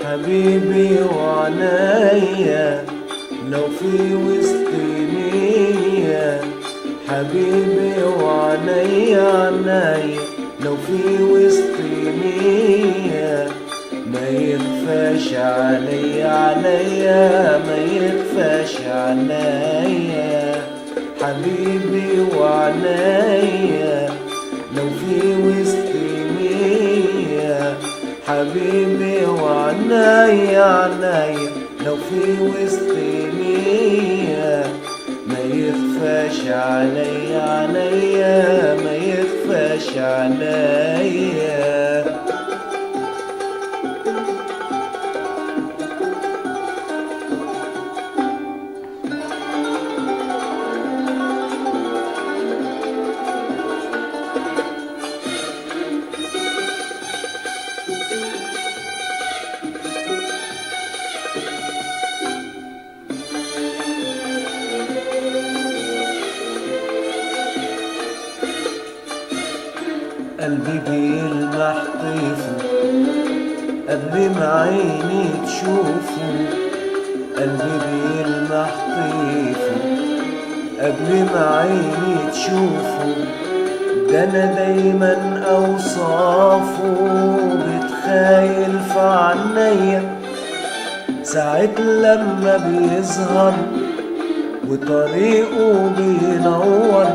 حبيبي وعنايا لو في وسط نية، حبيبي وعنايا عنايا لو في وسط نية، ما يخفاش عليا ما يخفاش عليا. حبيبي وعنايا لو في وسط نية، حبيبي وعنايا عنايا لو في وسط نية، ما يخفاش عليا ما يخفاش عليا. قلبي بيلمح طيفه قبل ما عيني تشوفه، قلبي بيلمح طيفه قبل ما عيني تشوفه، ده انا دايما اوصافه بتخايل في عينيا، ساعة لما بيظهر وطريقه بينور،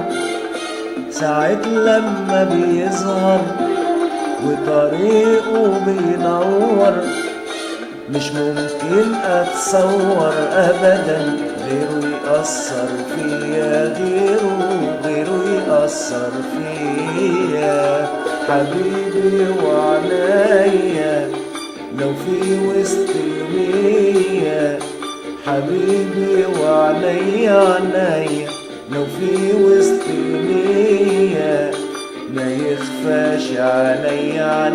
ساعة لما بيظهر وطريقه بينور، مش ممكن اتصور ابدا غيره يأثر فيا، غيره يأثر فيا. حبيبي وعنايا لو في وسط نية، حبيبي وعنايا عنايا لو في وسط نية، ما يخفاش عليا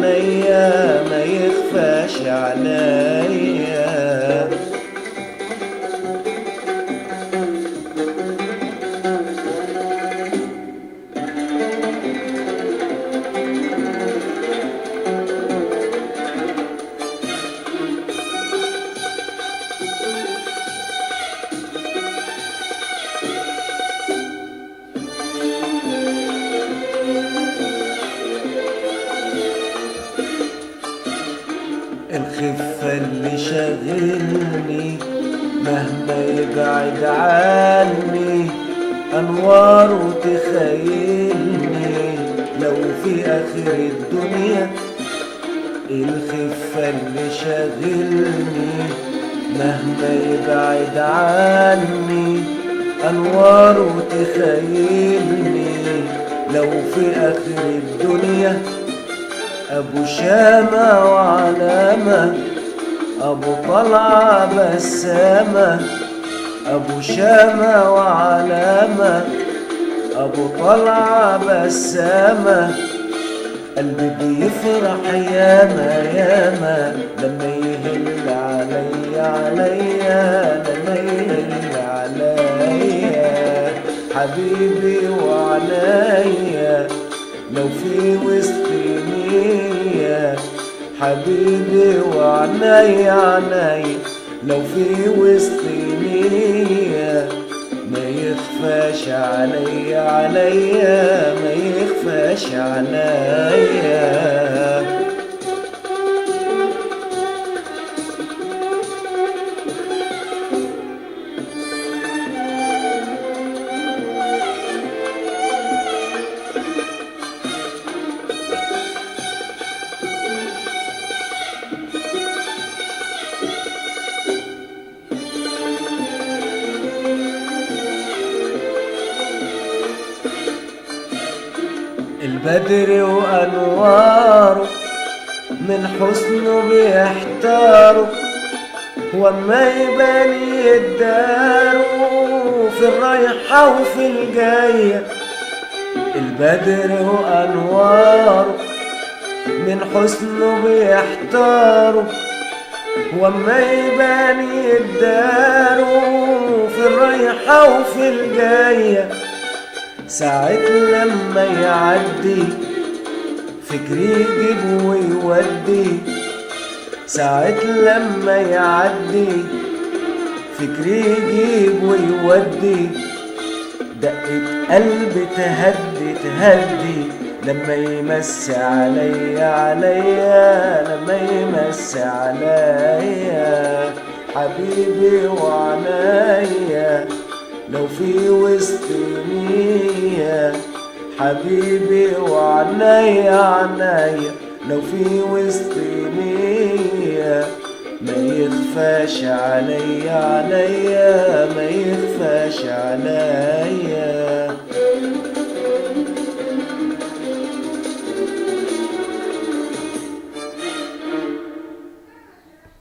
ما يخفاش عليا. الخفة اللي شاغلني مهما يبعد عني، أنواره تخيلني لو في آخر الدنيا. الخفة اللي شاغلني مهما يبعد عني، أنواره تخيلني لو في آخر الدنيا. أبو شامة وعلامة، أبو طلعة بسامة، أبو شامة وعلامة، أبو طلعة بسامة. قلبي بيفرح ياما لما يهل عليا لما يهل عليا. حبيبي وعنايا لو في وسط نية، حبيبي وعنايا لو في وسط نية، ما يخفاش عليا ما يخفاش عليا. البدر وأنواره من حسنه بيحتاروا، وما يبان يداروا في الرايحة وفي الجاية. البدر وأنواره من حسنه بيحتاروا، وما يبان يداروا في الرايحة وفي الجاية. ساعة لما يعدي فكري يجيب ويودي، ساعة لما يعدي فكري يجيب ويودي. دقة قلبي تهدي تهدي لما يمس عليا لما يمس عليا. حبيبي وعنايا لو في وسط نية، حبيبي وعنايا لو في وسط نية. ما يخفاش عليا ما يخفاش عليا.